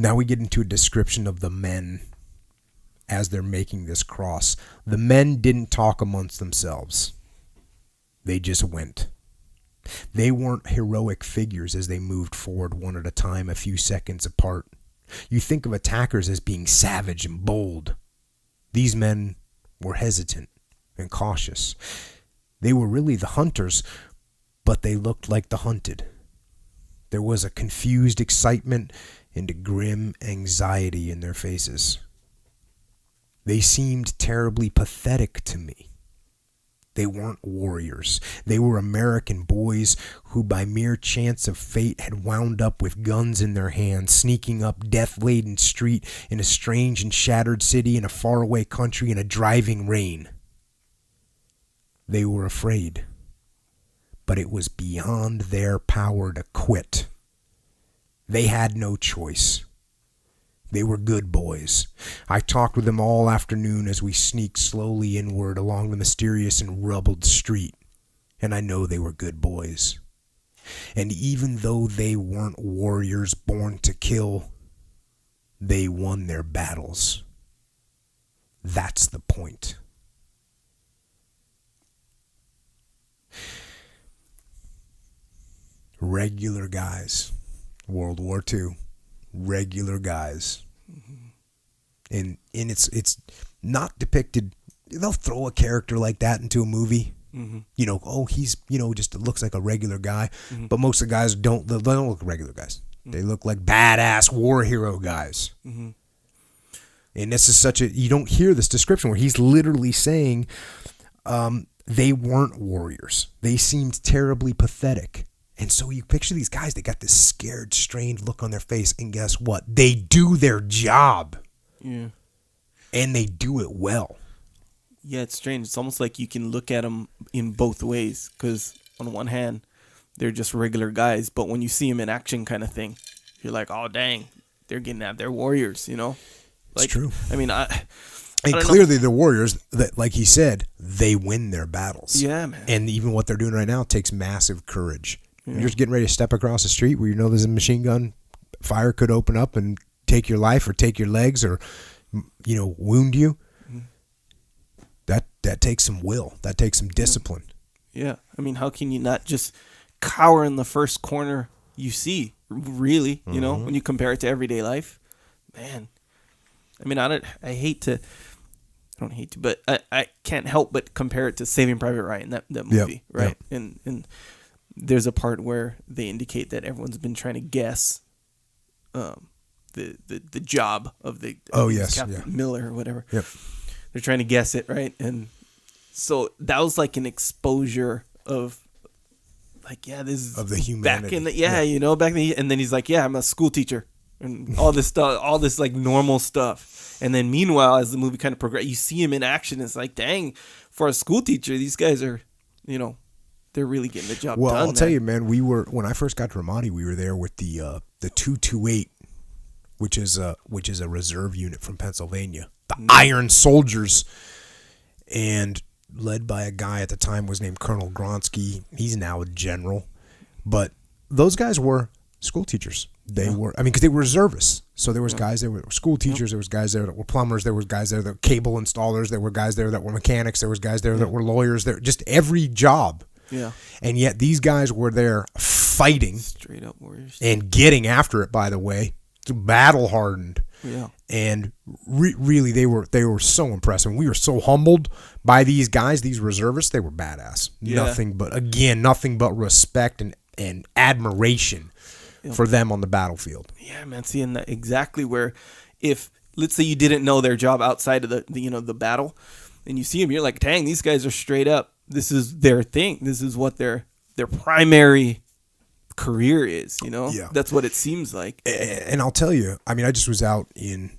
Now we get into a description of the men as they're making this cross. The men didn't talk amongst themselves. They just went. They weren't heroic figures as they moved forward one at a time, a few seconds apart. You think of attackers as being savage and bold. These men were hesitant and cautious. They were really the hunters, but they looked like the hunted. There was a confused excitement and a grim anxiety in their faces. They seemed terribly pathetic to me. They weren't warriors. They were American boys who by mere chance of fate had wound up with guns in their hands, sneaking up death-laden street in a strange and shattered city in a faraway country in a driving rain. They were afraid, but it was beyond their power to quit. They had no choice. They were good boys. I talked with them all afternoon as we sneaked slowly inward along the mysterious and rubbled street, and I know they were good boys. And even though they weren't warriors born to kill, they won their battles. That's the point. Regular guys. World War II. Regular guys. And it's not depicted. They'll throw a character like that into a movie. You know, oh, he's, just looks like a regular guy. But most of the guys don't look like regular guys. They look like badass war hero guys. And this is you don't hear this description where he's literally saying they weren't warriors. They seemed terribly pathetic. And so you picture these guys, they got this scared, strained look on their face, and guess what? They do their job. Yeah. And they do it well. Yeah, it's strange. It's almost like you can look at them in both ways, because on one hand, they're just regular guys, but when you see them in action kind of thing, you're like, oh, dang, they're getting at their warriors, Like, it's true. I mean, and clearly the warriors, that, like he said, they win their battles. Yeah, man. And even what they're doing right now takes massive courage. You're just getting ready to step across the street where there's a machine gun fire could open up and take your life or take your legs or, wound you. That takes some will. That takes some discipline. Yeah. I mean, how can you not just cower in the first corner you see, really, when you compare it to everyday life? Man. I mean, I hate to, but I can't help but compare it to Saving Private Ryan, that movie, right? Yep. And there's a part where they indicate that everyone's been trying to guess the job of the Captain Miller or whatever. Yep. They're trying to guess it, right? And so that was like an exposure of like, this is of the humanity. Back in the, and then he's like, I'm a school teacher and all this stuff, all this like normal stuff. And then meanwhile, as the movie kind of progresses, you see him in action. It's like, dang, for a school teacher, these guys are, they're really getting the job done. Well, I'll tell you, man, when I first got to Ramadi, we were there with the 228, which is a reserve unit from Pennsylvania. The Iron Soldiers, and led by a guy at the time was named Colonel Gronsky. He's now a general. But those guys were school teachers. They were, because they were reservists. So there was guys that were school teachers. There was guys there that were plumbers. There was guys there that were cable installers. There were guys there that were mechanics. There was guys there that were lawyers. There, just every job. Yeah. And yet these guys were there fighting. Straight up warriors. And getting after it, by the way. Battle hardened. Yeah. And really, they were so impressive. We were so humbled by these guys, these reservists. They were badass. Yeah. Nothing but respect and admiration for them on the battlefield. Yeah, man. Seeing that exactly where, if let's say you didn't know their job outside of the battle, and you see them, you're like, dang, these guys are straight up. This is their thing. This is what their primary career is, Yeah. That's what it seems like. And I'll tell you, I just was out in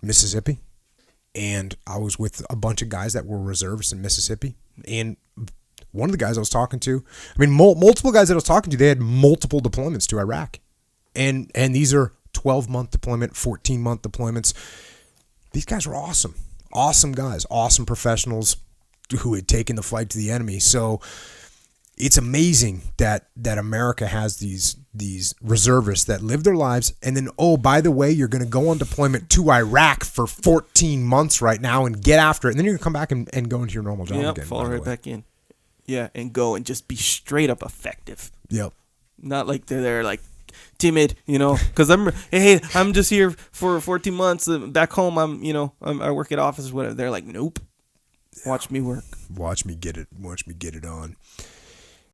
Mississippi, and I was with a bunch of guys that were reservists in Mississippi, and one of the guys I was talking to, multiple guys that I was talking to, they had multiple deployments to Iraq, and these are 12-month deployment, 14-month deployments. These guys were awesome guys, awesome professionals who had taken the fight to the enemy. So it's amazing that America has these reservists that live their lives, and then, oh, by the way, you're going to go on deployment to Iraq for 14 months right now and get after it, and then you're going to come back and go into your normal job again. Fall right back in. Yeah, and go and just be straight up effective. Yep. Not like they're like timid, because I'm just here for 14 months. Back home, I work at office or whatever. They're like, nope. Watch me work. Watch me get it on.